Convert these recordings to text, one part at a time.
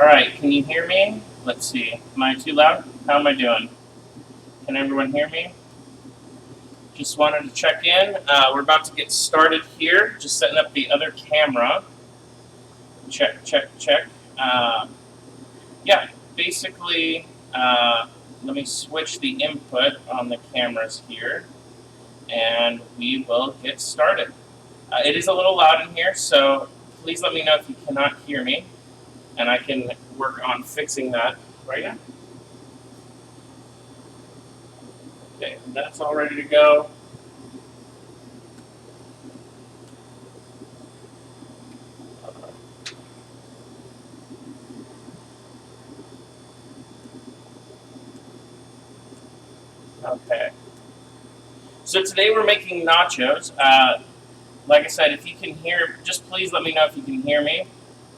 All right, can you hear me? Let's see. Am I too loud? How am I doing? Can everyone hear me? Just wanted to check in. We're about to get started here. Just setting up the other camera. Check, check, check. Yeah, basically, let me switch the input on the cameras here, and we will get started. It is a little loud in here, so please let me know if you cannot hear me, and I can work on fixing that right now. Okay, that's all ready to go. Okay. So today we're making nachos. Like I said, if you can hear, just please let me know if you can hear me.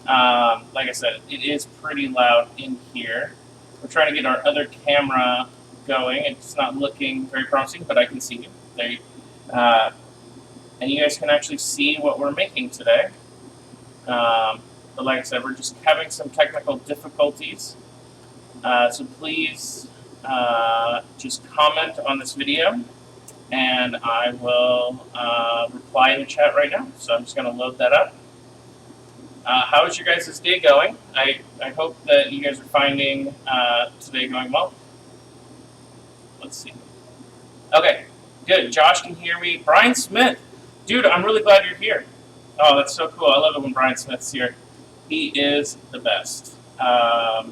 Like I said, it is pretty loud in here. We're trying to get our other camera going. It's not looking very promising, but I can see you. There you and you guys can actually see what we're making today. But like I said, we're just having some technical difficulties. So please just comment on this video, and I will reply in the chat right now. So I'm just going to load that up. How is your guys' day going? I hope that you guys are finding today going well. Let's see. Okay, good. Josh can hear me. Brian Smith. Dude, I'm really glad you're here. Oh, that's so cool. I love it when Brian Smith's here. He is the best. Yeah,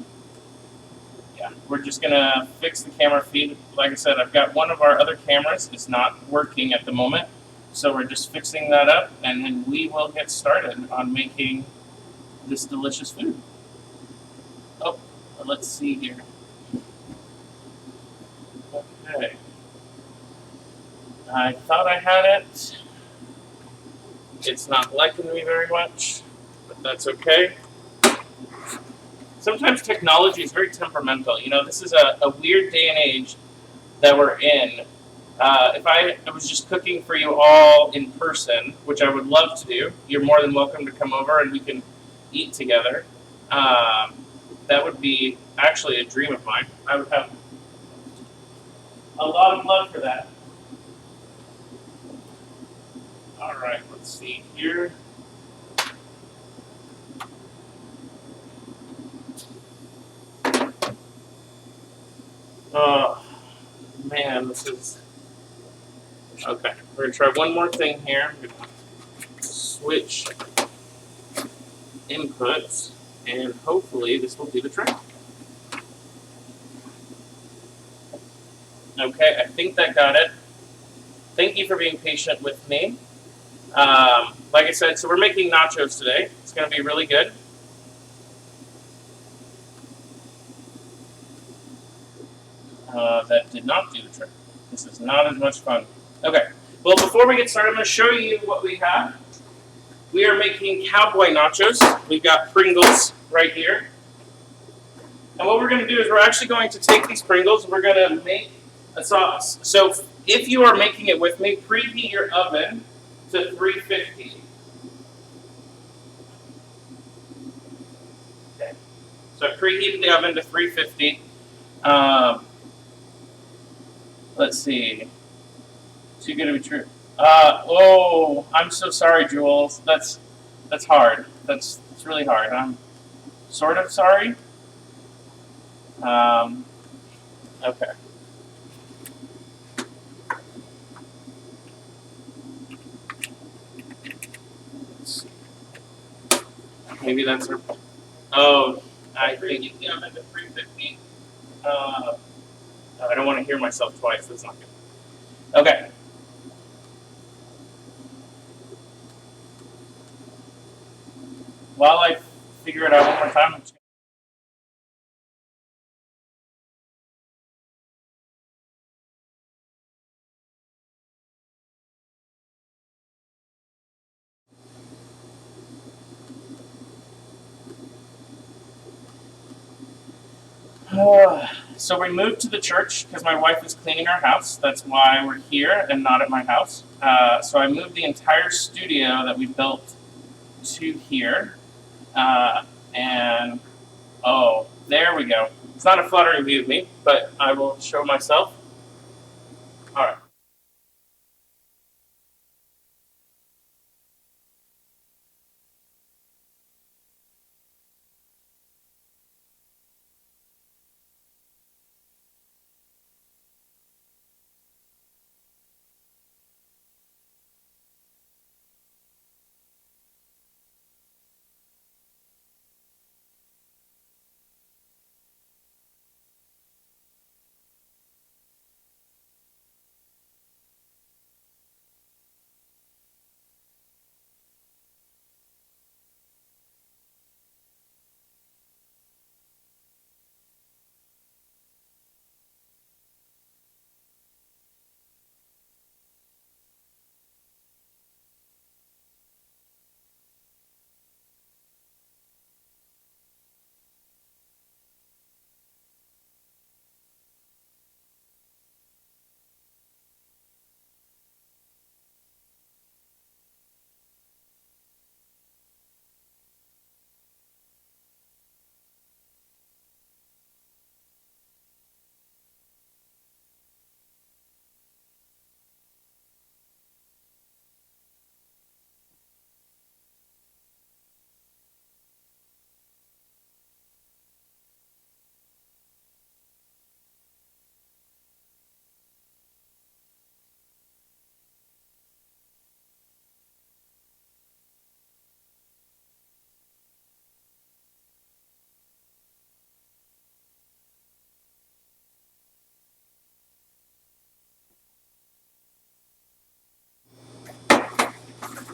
we're just going to fix the camera feed. Like I said, I've got one of our other cameras. It's not working at the moment. So we're just fixing that up, and then we will get started on making this delicious food. Oh, let's see here. Okay. I thought I had it. It's not liking me very much, but that's okay. Sometimes technology is very temperamental. You know, this is a weird day and age that we're in. If I was just cooking for you all in person, which I would love to do, you're more than welcome to come over and we can eat together. That would be actually a dream of mine. I would have a lot of love for that. All right, let's see here. Oh, man, this is... Okay, we're going to try one more thing here. I'm going to switch inputs, and hopefully this will do the trick. Okay, I think that got it. Thank you for being patient with me. Like I said, so we're making nachos today. It's going to be really good. That did not do the trick. This is not as much fun. Okay, well, before we get started, I'm going to show you what we have. We are making Cowboy Nachos. We've got Pringles right here. And what we're going to do is we're actually going to take these Pringles, we're going to make a sauce. So if you are making it with me, preheat your oven to 350. Okay, so I preheated the oven to 350. Let's see. Too good to be true. Oh, I'm so sorry, Jules. That's hard. That's really hard. I'm sort of sorry. Okay. Let's see. Maybe that's her. Oh, I think the oven to 350. I don't want to hear myself twice. That's not good. Okay. While I figure it out one more time, I'm just so we moved to the church because my wife is cleaning our house. That's why we're here and not at my house. So I moved the entire studio that we built to here. And Oh, there we go. It's not a flattering view of me, but I will show myself. All right.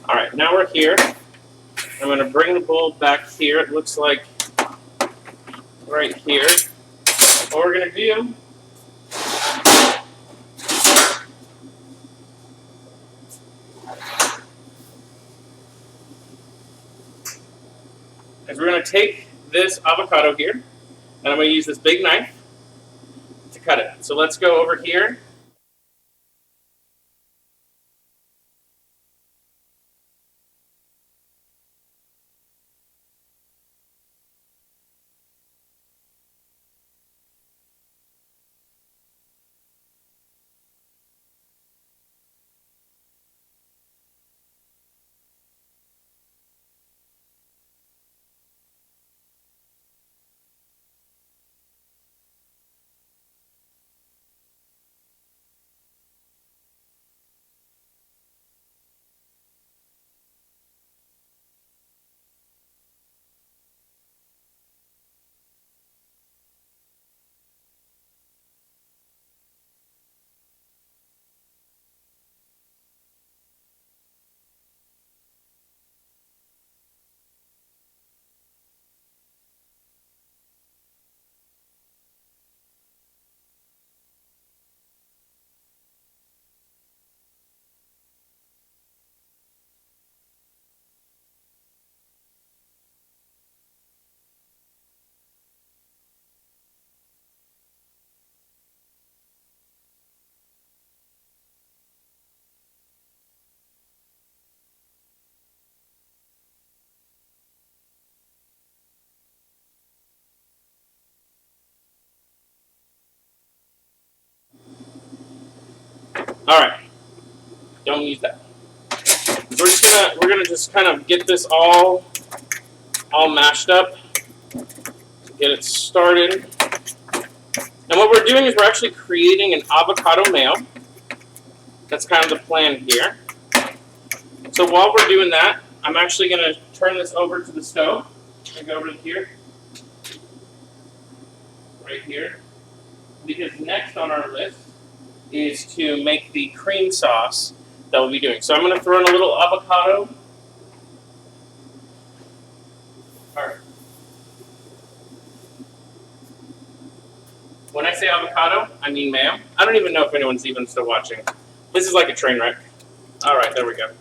All right, now we're here. I'm going to bring the bowl back here. It looks like right here. What we're going to do is we're going to take this avocado here, and I'm going to use this big knife to cut it. So let's go over here. All right, don't use that. We're gonna just kind of get this all mashed up, get it started. And what we're doing is we're actually creating an avocado mayo. That's kind of the plan here. So while we're doing that, I'm actually going to turn this over to the stove. And go over to here. Right here. Because next on our list is to make the cream sauce that we'll be doing. So I'm going to throw in a little avocado. All right. When I say avocado, I mean mayo. I don't even know if anyone's even still watching. This is like a train wreck. All right, there we go.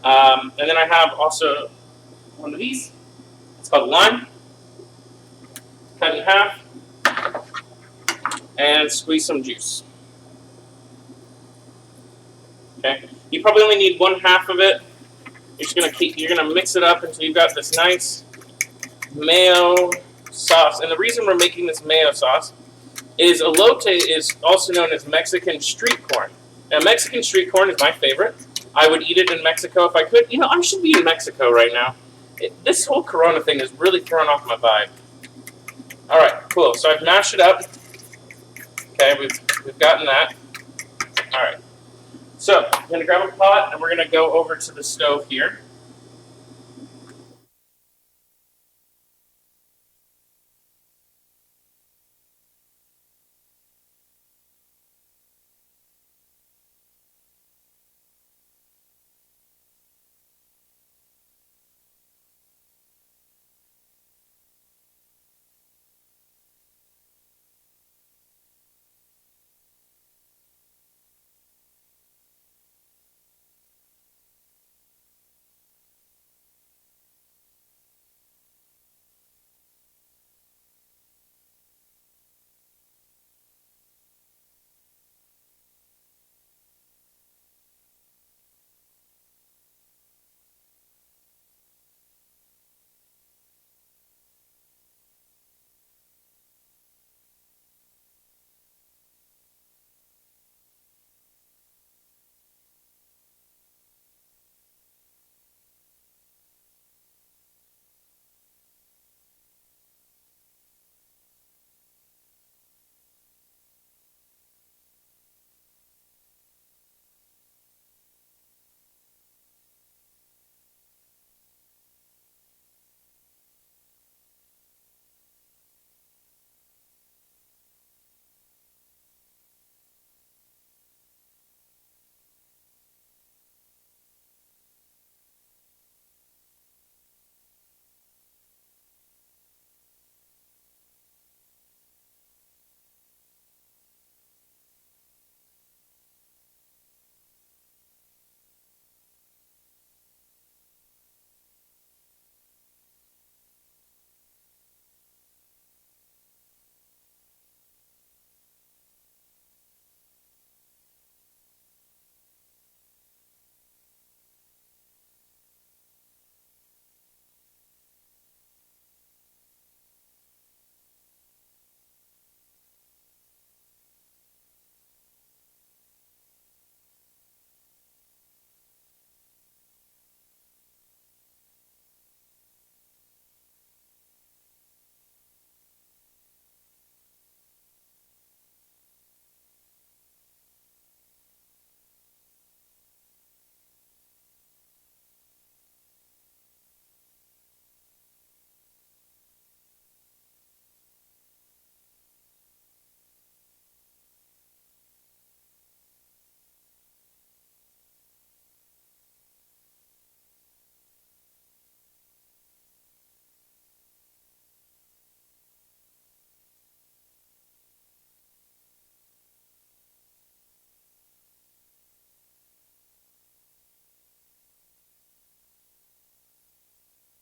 And then I have also one of these. It's called lime. Cut in half. And squeeze some juice. Okay. You probably only need 1/2 of it. You're gonna mix it up until you've got this nice mayo sauce, and the reason we're making this mayo sauce is elote is also known as Mexican street corn. Now, Mexican street corn is my favorite. I would eat it in Mexico if I could. You know, I should be in Mexico right now. This whole Corona thing is really throwing off my vibe. All right, cool. So I've mashed it up. Okay, we've gotten that. All right. So I'm gonna grab a pot and we're gonna go over to the stove here.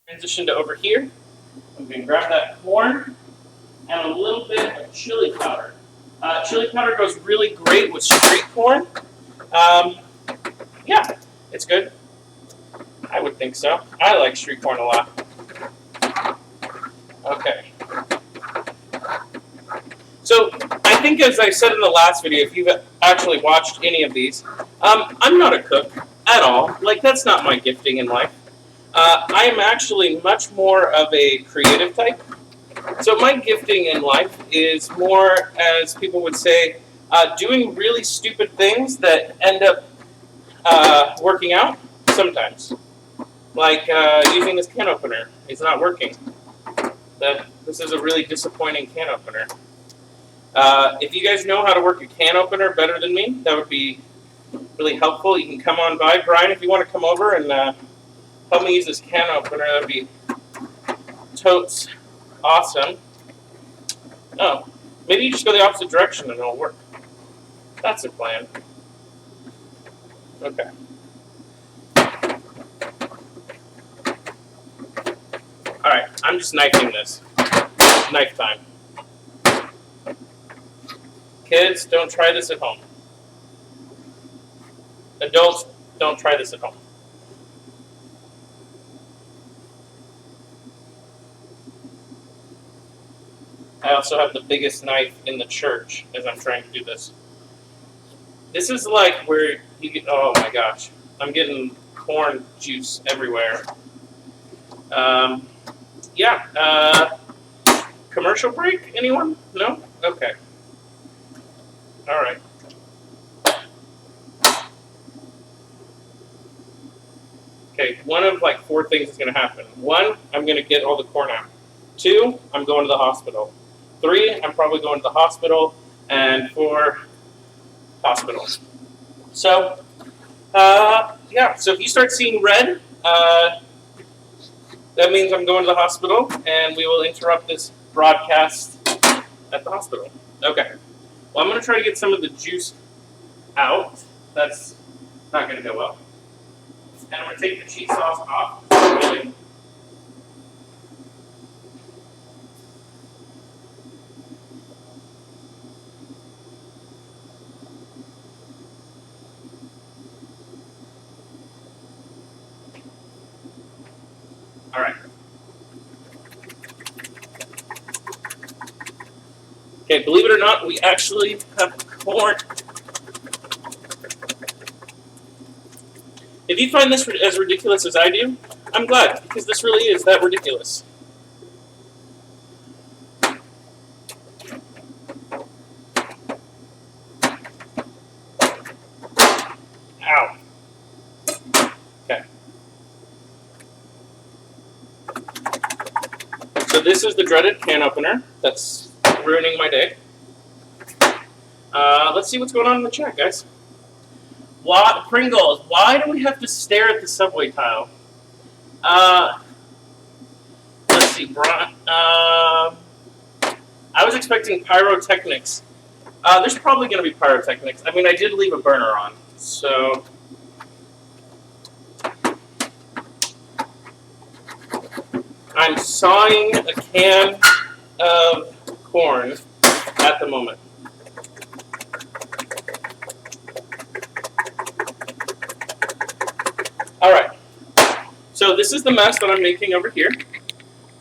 Transition to over here. I'm going to grab that corn and a little bit of chili powder. Chili powder goes really great with street corn. Yeah, it's good. I would think so. I like street corn a lot. Okay. So I think, as I said in the last video, if you've actually watched any of these, I'm not a cook at all. Like, that's not my gifting in life. I am actually much more of a creative type. So my gifting in life is more, as people would say, doing really stupid things that end up working out sometimes. Like using this can opener. It's not working. This is a really disappointing can opener. If you guys know how to work a can opener better than me, that would be really helpful. You can come on by. Brian, if you want to come over and help me use this can opener, that would be totes awesome. Oh, maybe you just go the opposite direction and it'll work. That's a plan. Okay. Alright, I'm just knifing this. Knife time. Kids, don't try this at home. Adults, don't try this at home. I also have the biggest knife in the church as I'm trying to do this. This is like where you get, oh my gosh, I'm getting corn juice everywhere. Yeah, commercial break, anyone? No? Okay. All right. Okay, one of like 4 things is gonna happen. 1, I'm gonna get all the corn out. 2, I'm going to the hospital. 3, I'm probably going to the hospital. And 4, hospital. So, yeah, so if you start seeing red, that means I'm going to the hospital, and we will interrupt this broadcast at the hospital. Okay. Well, I'm going to try to get some of the juice out. That's not going to go well. And I'm going to take the cheese sauce off. Really. All right. Okay, believe it or not, we actually have corn. If you find this as ridiculous as I do, I'm glad, because this really is that ridiculous. Ow. Okay. So this is the dreaded can opener that's ruining my day. Let's see what's going on in the chat, guys. Why, Pringles, why do we have to stare at the subway tile? Let's see, Brian. I was expecting pyrotechnics. There's probably going to be pyrotechnics. I mean, I did leave a burner on, so. I'm sawing a can of corn at the moment. All right, so this is the mess that I'm making over here.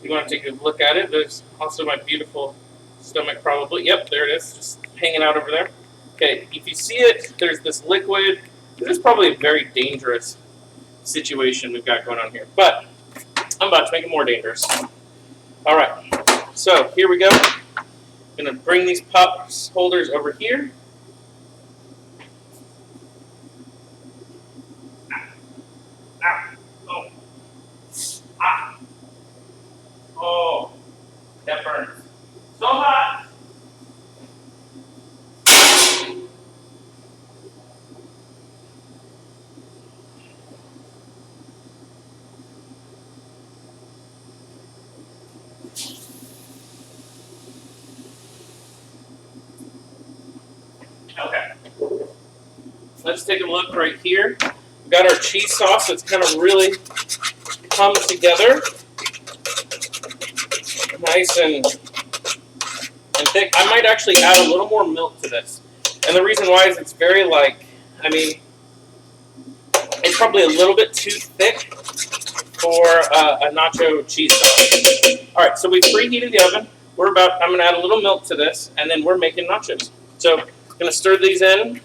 You want to take a look at it. There's also my beautiful stomach probably. Yep, there it is, just hanging out over there. Okay, if you see it, there's this liquid. This is probably a very dangerous situation we've got going on here, but I'm about to make it more dangerous. All right, so here we go. I'm gonna bring these pop holders over here. Oh, that burns. So hot. Okay. Let's take a look right here. We've got our cheese sauce that's kind of really come together. Nice and thick. I might actually add a little more milk to this. And the reason why is it's very I mean, it's probably a little bit too thick for a nacho cheese sauce. All right, so we preheated the oven. I'm gonna add a little milk to this, and then we're making nachos. So I'm gonna stir these in,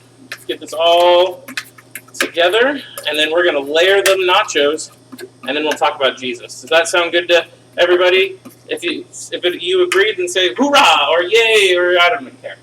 get this all together, and then we're gonna layer the nachos, and then we'll talk about Jesus. Does that sound good to everybody? If you agreed, then say hoorah or yay or I don't even care.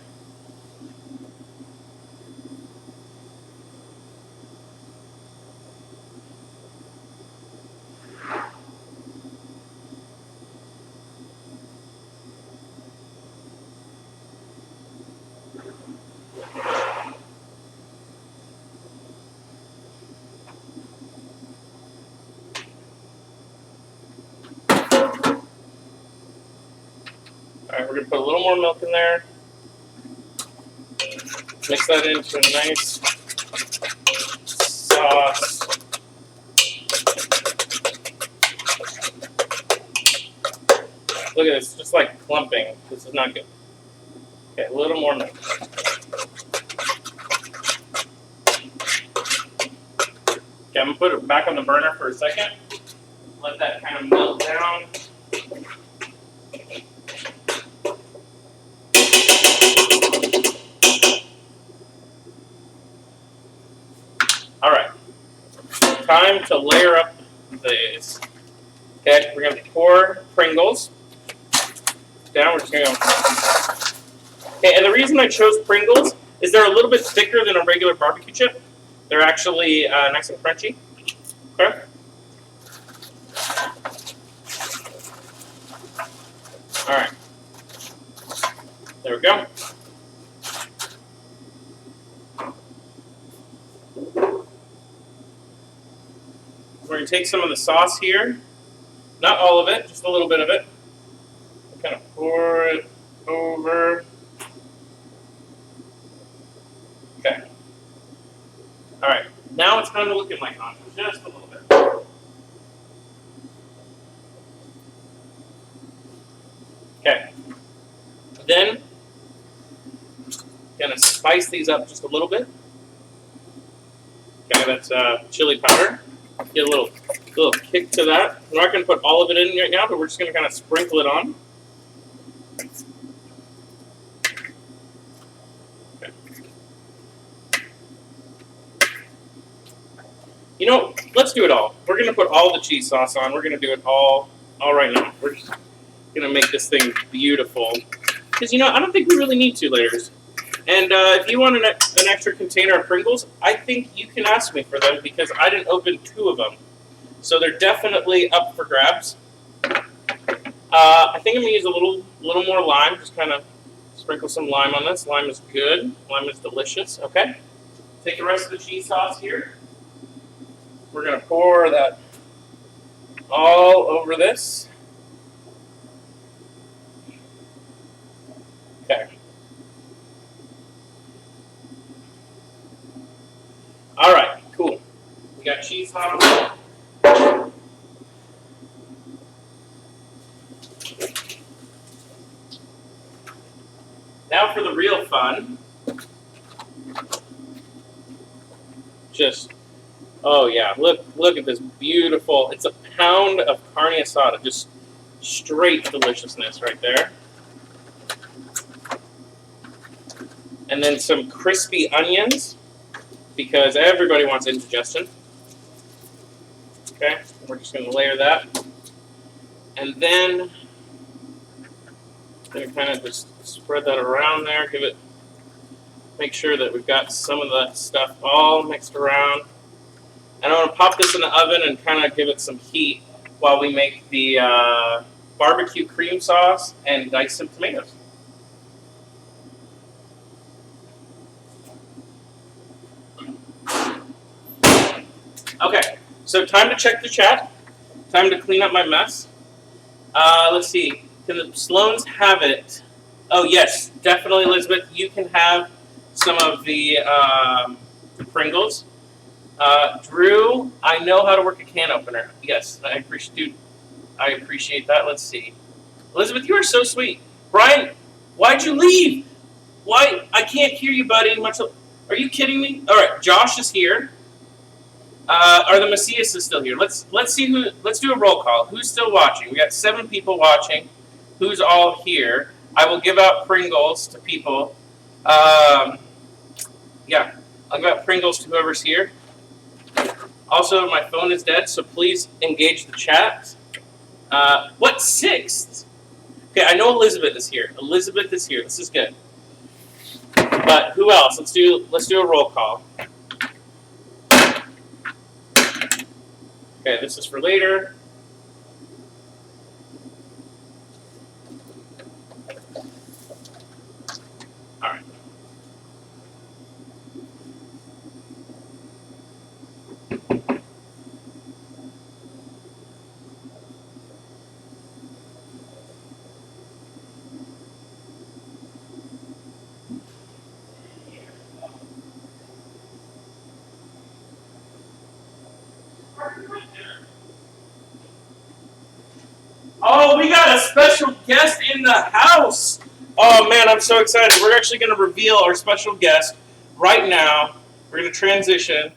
All right, we're going to put a little more milk in there. Mix that into a nice sauce. Look at this, just like clumping. This is not good. Okay, a little more milk. Okay, I'm going to put it back on the burner for a second. Let that kind of melt down. time to layer up these. Okay, we're going to pour Pringles down. We're just going to go. Okay, and the reason I chose Pringles is they're a little bit thicker than a regular barbecue chip. They're actually nice and crunchy. Okay. All right. There we go. We're going to take some of the sauce here. Not all of it, just a little bit of it. Kind of pour it over. Okay. All right. Now it's kind of looking like nachos, just a little bit. Okay. Then, gonna spice these up just a little bit. Okay, that's chili powder. Get a little kick to that. We're not gonna put all of it in right now, but we're just gonna kind of sprinkle it on. Okay. You know, let's do it all. We're gonna put all the cheese sauce on. We're gonna do it all right now. We're just gonna make this thing beautiful. Because, you know, I don't think we really need 2 layers. And if you want an extra container of Pringles, I think you can ask me for them because I didn't open 2 of them. So they're definitely up for grabs. I think I'm going to use a little more lime. Just kind of sprinkle some lime on this. Lime is good. Lime is delicious. Okay. Take the rest of the cheese sauce here. We're going to pour that all over this. Okay. All right, cool. We got cheese sauce. Now for the real fun. Just, oh yeah, look at this beautiful. It's a pound of Carne Asada, just straight deliciousness right there. And then some crispy onions, because everybody wants indigestion. Okay, we're just going to layer that. And then I'm going to kind of just spread that around there, make sure that we've got some of that stuff all mixed around. And I want to pop this in the oven and kind of give it some heat while we make the barbecue cream sauce and dice some tomatoes. Okay, so time to check the chat. Time to clean up my mess. Let's see. Can the Sloans have it? Oh, yes, definitely, Elizabeth. You can have some of the Pringles. Drew, I know how to work a can opener. Yes, I appreciate that. Let's see. Elizabeth, you are so sweet. Brian, why'd you leave? Why? I can't hear you, buddy. Are you kidding me? All right, Josh is here. Are the Macias is still here? Let's see who. Let's do a roll call. Who's still watching? We got 7 people watching. Who's all here? I will give out Pringles to people. Yeah, I'll give out Pringles to whoever's here. Also, my phone is dead, so please engage the chat. What 6th? Okay, I know Elizabeth is here. Elizabeth is here. This is good. But who else? Let's do a roll call. Okay, this is for later. All right. Oh, we got a special guest in the house. Oh, man, I'm so excited. We're actually going to reveal our special guest right now. We're going to transition.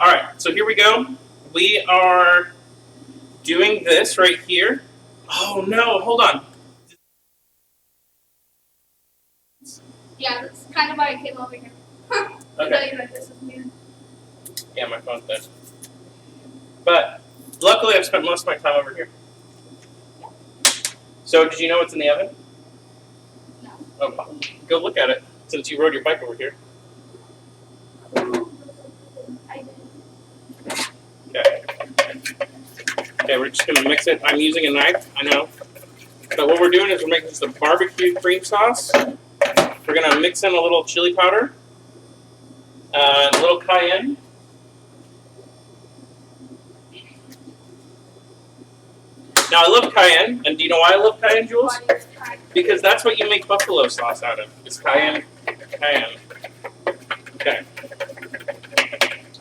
All right, so here we go. We are doing this right here. Oh no, hold on. Yeah, that's kind of why I came over here. Okay. This is weird. Yeah, my phone's dead. But luckily, I've spent most of my time over here. So, did you know what's in the oven? No. Oh, go look at it since you rode your bike over here. I did. Okay. Okay, we're just gonna mix it. I'm using a knife, I know. But what we're doing is we're making just a barbecue cream sauce. We're gonna mix in a little chili powder, a little cayenne. Now I love cayenne, and do you know why I love cayenne, Jules? Because that's what you make buffalo sauce out of. It's cayenne. Cayenne. Okay.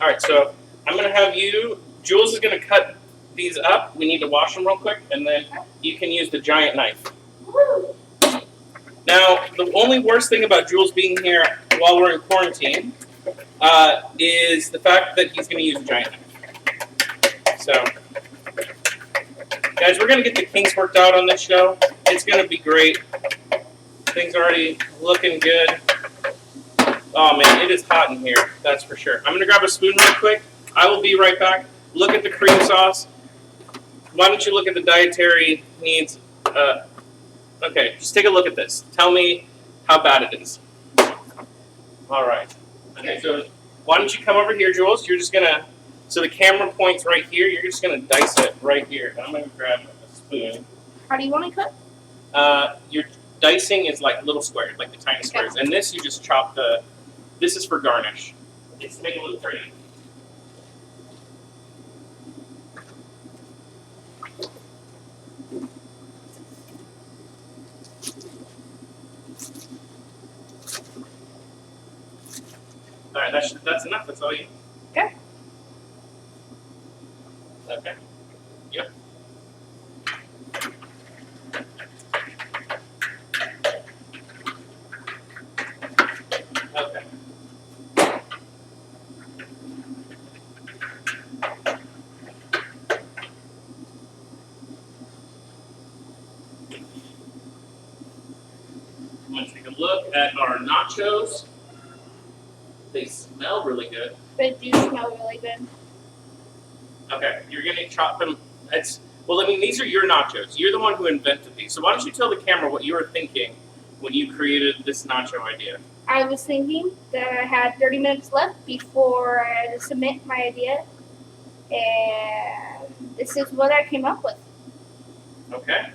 All right, so I'm gonna have you. Jules is gonna cut these up. We need to wash them real quick, and then you can use the giant knife. Now, the only worst thing about Jules being here while we're in quarantine is the fact that he's gonna use a giant knife. So. Guys, we're going to get the kinks worked out on this show. It's going to be great. Things are already looking good. Oh, man, it is hot in here. That's for sure. I'm going to grab a spoon real quick. I will be right back. Look at the cream sauce. Why don't you look at the dietary needs? Okay, just take a look at this. Tell me how bad it is. All right. Okay, so why don't you come over here, Jules? You're just going to... So the camera points right here. You're just going to dice it right here. I'm going to grab a spoon. How do you want to cut? Your dicing is like little squares, like the tiny squares. And this, you just chop the... This is for garnish. It's to make it look pretty. All right, that's enough. That's all you... Okay. Okay. Yep. Okay. I'm going to take a look at our nachos. They smell really good. They do smell really good. Okay, you're gonna chop them. Well, I mean, these are your nachos. You're the one who invented these. So why don't you tell the camera what you were thinking when you created this nacho idea? I was thinking that I had 30 minutes left before I had to submit my idea, and this is what I came up with. Okay.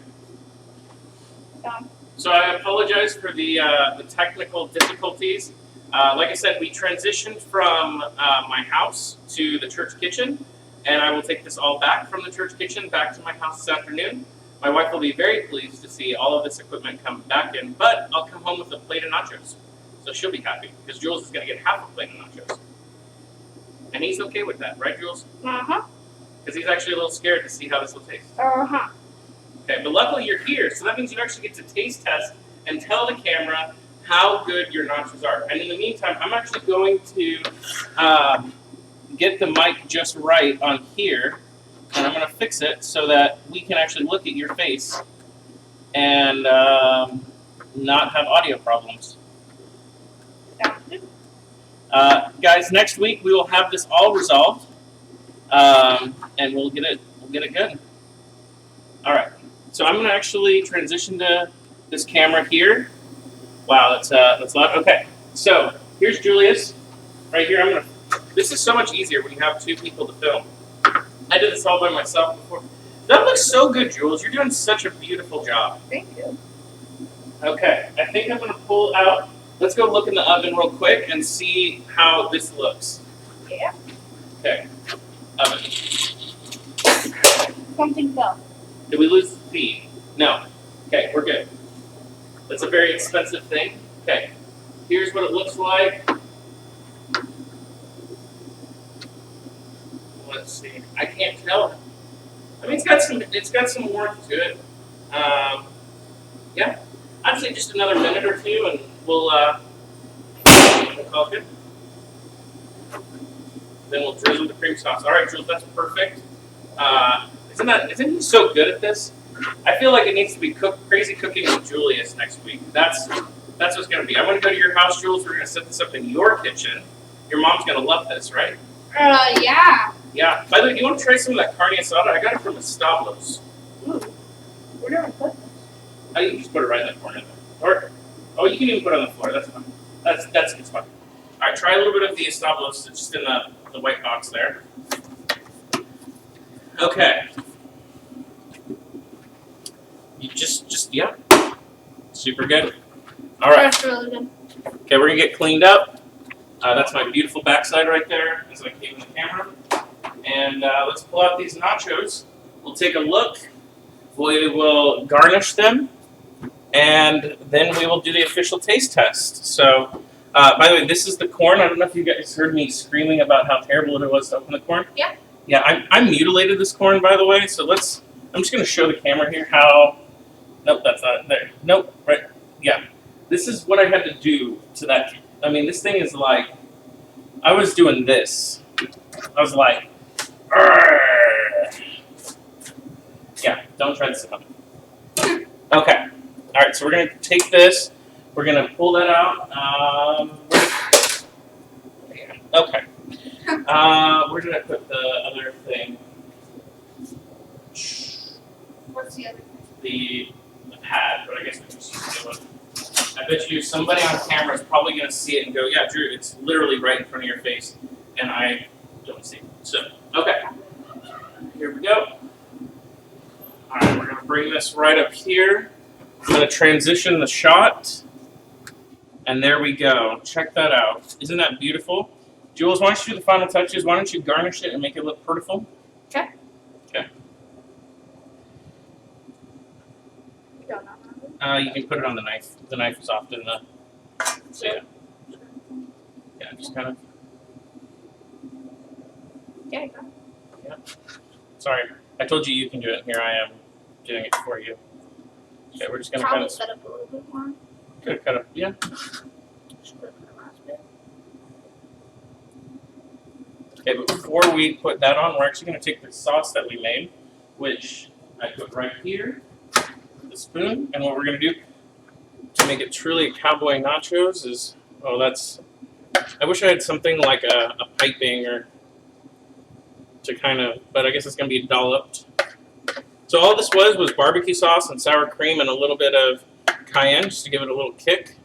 So I apologize for the technical difficulties. Like I said, we transitioned from my house to the church kitchen. And I will take this all back from the church kitchen back to my house this afternoon. My wife will be very pleased to see all of this equipment come back in, but I'll come home with a plate of nachos. So she'll be happy, because Jules is going to get half a plate of nachos. And he's okay with that, right, Jules? Uh-huh. Because he's actually a little scared to see how this will taste. Uh-huh. Okay, but luckily you're here, so that means you actually get to taste test and tell the camera how good your nachos are. And in the meantime, I'm actually going to... get the mic just right on here, and I'm going to fix it so that we can actually look at your face and not have audio problems. Guys, next week we will have this all resolved, and we'll get it good. All right, so I'm going to actually transition to this camera here. Wow, that's loud. Okay, so here's Julius right here. This is so much easier when you have two people to film. I did this all by myself before. That looks so good, Jules. You're doing such a beautiful job. Thank you. Okay, I think I'm going to pull out. Let's go look in the oven real quick and see how this looks. Yeah. Okay, oven. Something fell. Did we lose the feed? No. Okay, we're good. That's a very expensive thing. Okay, here's what it looks like. Let's see. I can't tell. I mean, it's got some warmth to it. Yeah, I'd say just another minute or two, and we'll call it good. Then we'll drizzle the cream sauce. All right, Jules, that's perfect. Isn't he so good at this? I feel like it needs to be crazy cooking with Julius next week. That's what's going to be. I want to go to your house, Jules. We're going to set this up in your kitchen. Your mom's going to love this, right? Yeah. Yeah. By the way, do you want to try some of that Carne Asada? I got it from Establos. Ooh. Where do I put this? Oh, you can just put it right in the corner there. Or you can even put it on the floor. That's fine. It's fine. All right, try a little bit of the Establos. It's just in the white box there. Okay. You yeah. Super good. All right. That's really good. Okay, we're gonna get cleaned up. That's my beautiful backside right there, as I came in the camera. And let's pull out these nachos. We'll take a look. We will garnish them, and then we will do the official taste test. So, by the way, this is the corn. I don't know if you guys heard me screaming about how terrible it was to open the corn. Yeah. Yeah, I mutilated this corn, by the way. So I'm just gonna show the camera here how. Nope, that's not there. Nope, right. Yeah, this is what I had to do to that. I mean, this thing is like, I was doing this. I was like, argh. Yeah, don't try this at home. Okay, all right, so we're going to take this. We're going to pull that out. Okay. Where did I put the other thing? What's the other thing? The pad, but I guess we just use the one. I bet you somebody on camera is probably going to see it and go, yeah, Drew, it's literally right in front of your face, and I don't see it. So, okay. Here we go. All right, we're going to bring this right up here. I'm going to transition the shot, and there we go. Check that out. Isn't that beautiful? Jules, why don't you do the final touches? Why don't you garnish it and make it look beautiful? Okay. Okay. Don't know. You can put it on the knife. The knife is often so yeah. Yeah, just kind of. Yeah, you go. Yeah. Sorry, I told you you can do it. Here I am doing it for you. Okay, we're just gonna Probably kind of set up a little bit more. cut up. Yeah. Just put it in the last bit. Okay, but before we put that on, we're actually gonna take the sauce that we made, which I put right here, the spoon, and what we're gonna do to make it truly Cowboy Nachos is, oh, that's, I wish I had something like a piping or to kind of, but I guess it's going to be dolloped. So all this was barbecue sauce and sour cream and a little bit of cayenne just to give it a little kick.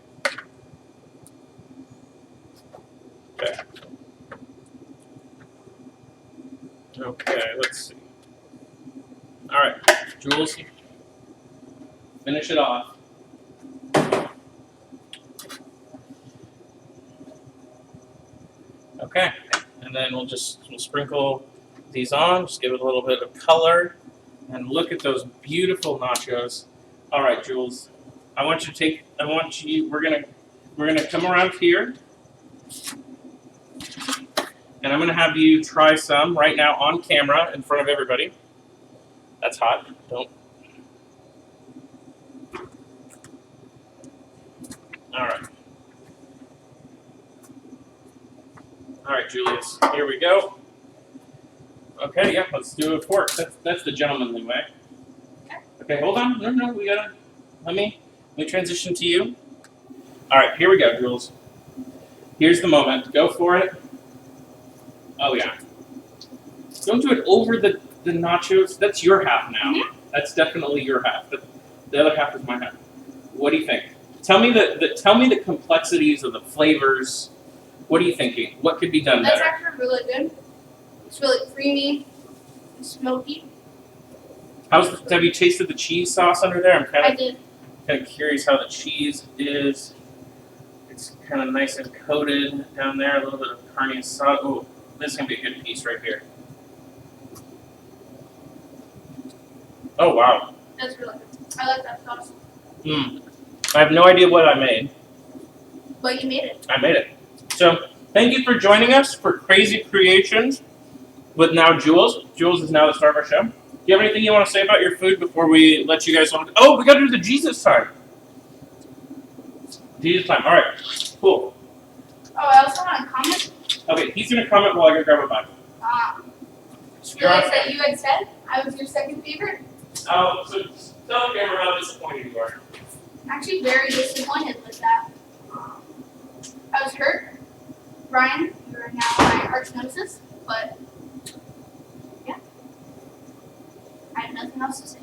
Okay. Okay, let's see. All right, Jules, finish it off. Okay, and then we'll sprinkle these on, just give it a little bit of color, and look at those beautiful nachos. All right, Jules, we're gonna come around here, and I'm gonna have you try some right now on camera in front of everybody. That's hot. Don't. All right. All right, Julius, here we go. Okay, yeah, let's do a fork. That's the gentlemanly way. Okay, hold on. No, we gotta, let me transition to you. All right, here we go, Jules. Here's the moment. Go for it. Oh, yeah. Don't do it over the nachos. That's your half now. Mm-hmm. That's definitely your half. The other half is my half. What do you think? Tell me the complexities of the flavors. What are you thinking? What could be done That's better? actually really good. It's really creamy and smoky. Have you tasted the cheese sauce under there? I did. Kind of curious how the cheese is. It's kind of nice and coated down there. A little bit of Carne Asada. Oh, this is going to be a good piece right here. Oh, wow. That's really good. I like that sauce. I have no idea what I made. But you made it. I made it. So, thank you for joining us for Crazy Creations with now Jules. Jules is now the star of our show. Do you have anything you want to say about your food before we let you guys on? Oh, we got to do the Jesus time. Jesus time. All right. Cool. Oh, I also want to comment Okay, he's gonna comment while I go grab a bite. Realize that you had said I was your second favorite. Oh, so tell the camera how disappointed you are. I'm actually very disappointed with that. I was hurt. Brian, you are now my arch nemesis, but yeah, I have nothing else to say.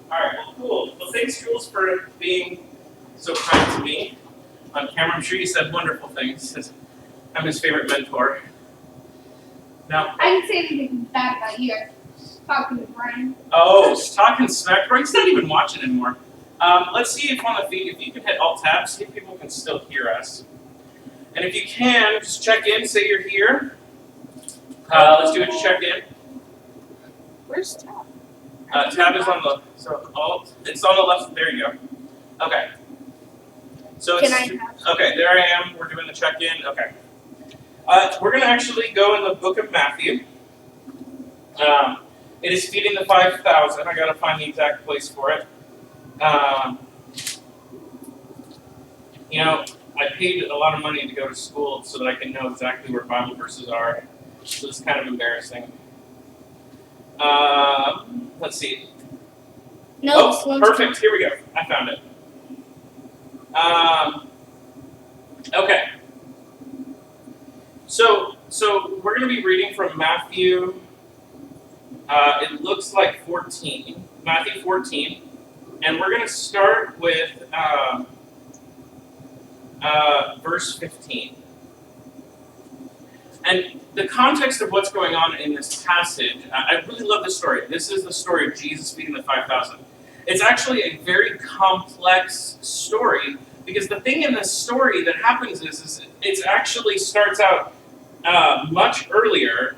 Alright, well, cool. Well, thanks, Jules, for being so kind to me on camera. I'm sure you said wonderful things, because I'm his favorite mentor. Now, I didn't say anything bad about you. I was talking to Brian. oh, he's talking smack. He's not even watching anymore. Let's see if on the feed, if you can hit Alt-Tab, see if people can still hear us. And if you can, just check in, say you're here. Let's do a check-in. Where's Tab? Tab is on the, so Alt, it's on the left, there you go. Okay. So Can it's, I have? okay, there I am, we're doing the check-in, okay. We're gonna actually go in the book of Matthew. It is feeding the 5,000, I gotta find the exact place for it. You know, I paid a lot of money to go to school so that I can know exactly where Bible verses are, so it's kind of embarrassing. Let's see. No, Oh, perfect. Here we go. I found it. Okay. So we're going to be reading from Matthew. It looks like 14, Matthew 14, and we're going to start with verse 15. And the context of what's going on in this passage, I really love this story. This is the story of Jesus feeding the 5,000. It's actually a very complex story, because the thing in this story that happens is it actually starts out much earlier,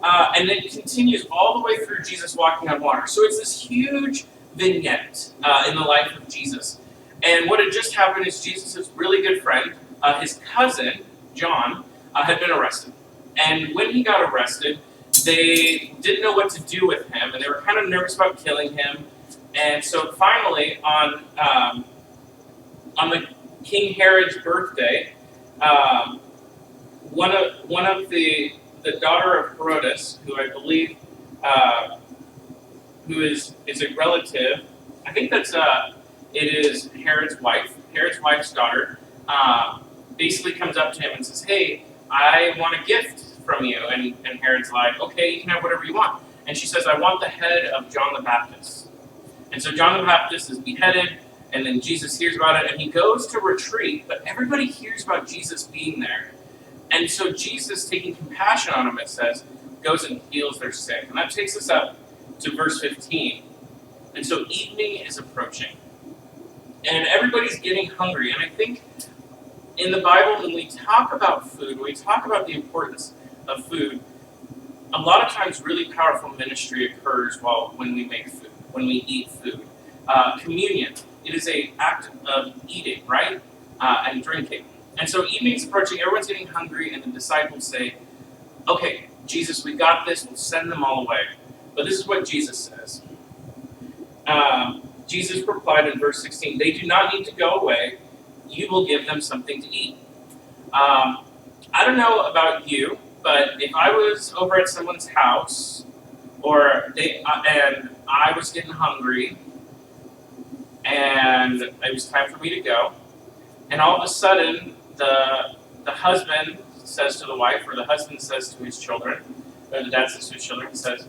and then continues all the way through Jesus walking on water. So it's this huge vignette in the life of Jesus. And what had just happened is Jesus' really good friend, his cousin, John, had been arrested. And when he got arrested, they didn't know what to do with him, and they were kind of nervous about killing him. And so finally, on the King Herod's birthday, one of the daughter of Herodes, who I believe who is a relative, I think that's it is Herod's wife. Herod's wife's daughter basically comes up to him and says, "Hey, I want a gift from you." And Herod's like, "Okay, you can have whatever you want." And she says, "I want the head of John the Baptist." And so John the Baptist is beheaded, and then Jesus hears about it, and he goes to retreat, but everybody hears about Jesus being there. And so Jesus, taking compassion on him, it says, goes and heals their sick. And that takes us up to verse 15. And so evening is approaching, and everybody's getting hungry. And I think in the Bible, when we talk about food, when we talk about the importance of food, a lot of times really powerful ministry occurs when we make food, when we eat food. Communion, it is an act of eating, right? And drinking. And so evening's approaching, everyone's getting hungry, and the disciples say, "Okay, Jesus, we got this, we'll send them all away." But this is what Jesus says. Jesus replied in verse 16, "They do not need to go away. You will give them something to eat." I don't know about you, but if I was over at someone's house, and I was getting hungry, and it was time for me to go, and all of a sudden the husband says to the wife, or the husband says to his children, or the dad says to his children, says,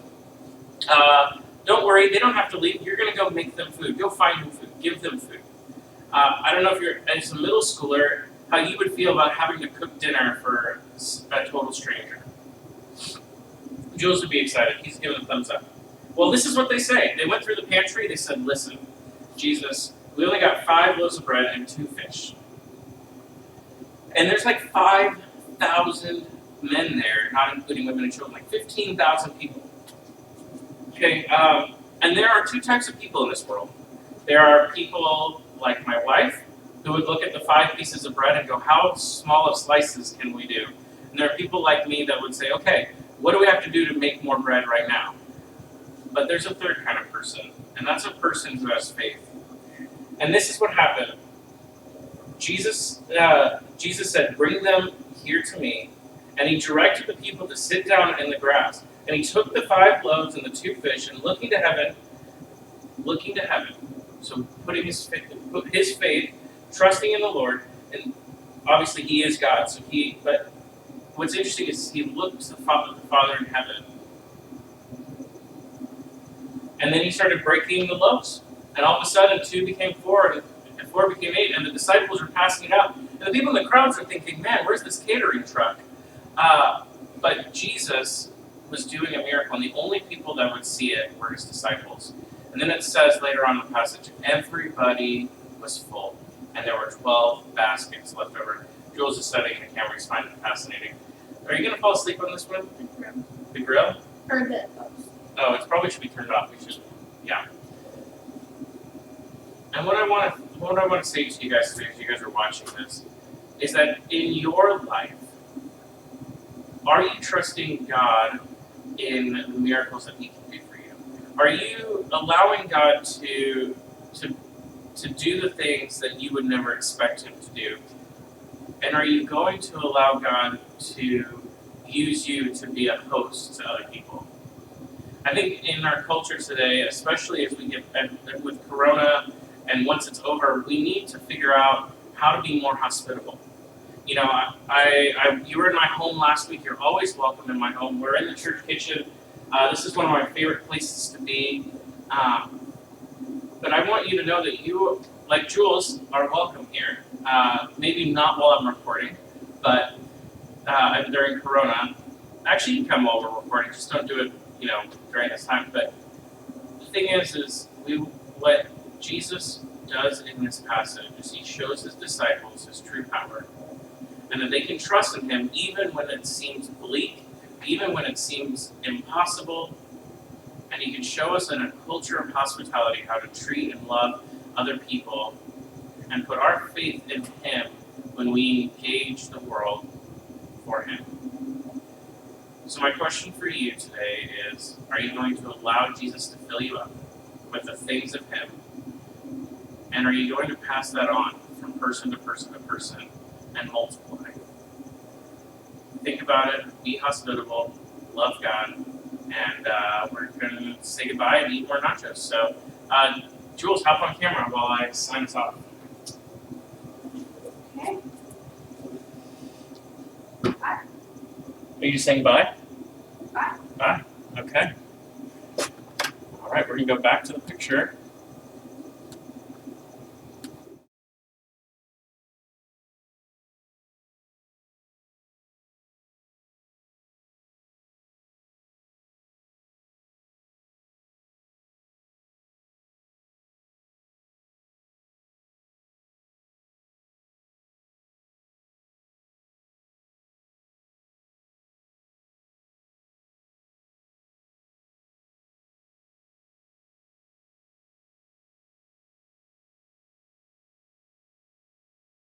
"Don't worry, they don't have to leave. You're going to go make them food. Go find them food. Give them food." I don't know if you're, as a middle schooler, how you would feel about having to cook dinner for a total stranger. Jules would be excited. He's giving a thumbs up. Well, this is what they say. They went through the pantry. They said, "Listen, Jesus, we only got 5 loaves of bread and 2 fish. And there's like 5,000 men there, not including women and children, like 15,000 people. Okay, and there are 2 types of people in this world. There are people like my wife, who would look at the 5 pieces of bread and go, how small of slices can we do? And there are people like me that would say, okay, what do we have to do to make more bread right now? But there's a third kind of person, and that's a person who has faith. And this is what happened. Jesus said, "Bring them here to me." And he directed the people to sit down in the grass. And he took the 5 loaves and the 2 fish, and looking to heaven, so putting his faith, trusting in the Lord, and obviously he is God. But what's interesting is he looked to the Father in heaven, and then he started breaking the loaves, and all of a sudden 2 became 4, and 4 became 8, and the disciples were passing it out, and the people in the crowds are thinking, "Man, where's this catering truck?" But Jesus was doing a miracle, and the only people that would see it were his disciples. And then it says later on in the passage, everybody was full, and there were 12 baskets left over. Jules is studying the camera, he's finding it fascinating. Are you going to fall asleep on this one? The grill? Or the Oh, it probably should be turned off. We should, yeah. And what I want to say to you guys today, as you guys are watching this, is that in your life, are you trusting God in the miracles that he can do for you? Are you allowing God to do the things that you would never expect him to do? And are you going to allow God to use you to be a host to other people? I think in our culture today, especially as we get with Corona, and once it's over, we need to figure out how to be more hospitable. You know, you were in my home last week. You're always welcome in my home. We're in the church kitchen. This is one of my favorite places to be. But I want you to know that you, like Jules, are welcome here. Maybe not while I'm recording, but during Corona. Actually, you can come while we're recording. Just don't do it, during this time. But the thing is what Jesus does in this passage is he shows his disciples his true power, and that they can trust in him even when it seems bleak, even when it seems impossible. And he can show us in a culture of hospitality how to treat and love other people and put our faith in him when we engage the world for him. So my question for you today is, are you going to allow Jesus to fill you up with the things of him? And are you going to pass that on from person to person to person and multiply? Think about it, be hospitable, love God, and we're going to say goodbye and eat more nachos. So, Jules, hop on camera while I sign us off. Okay. Are you just saying bye? Bye. Bye. Okay. All right, we're going to go back to the picture.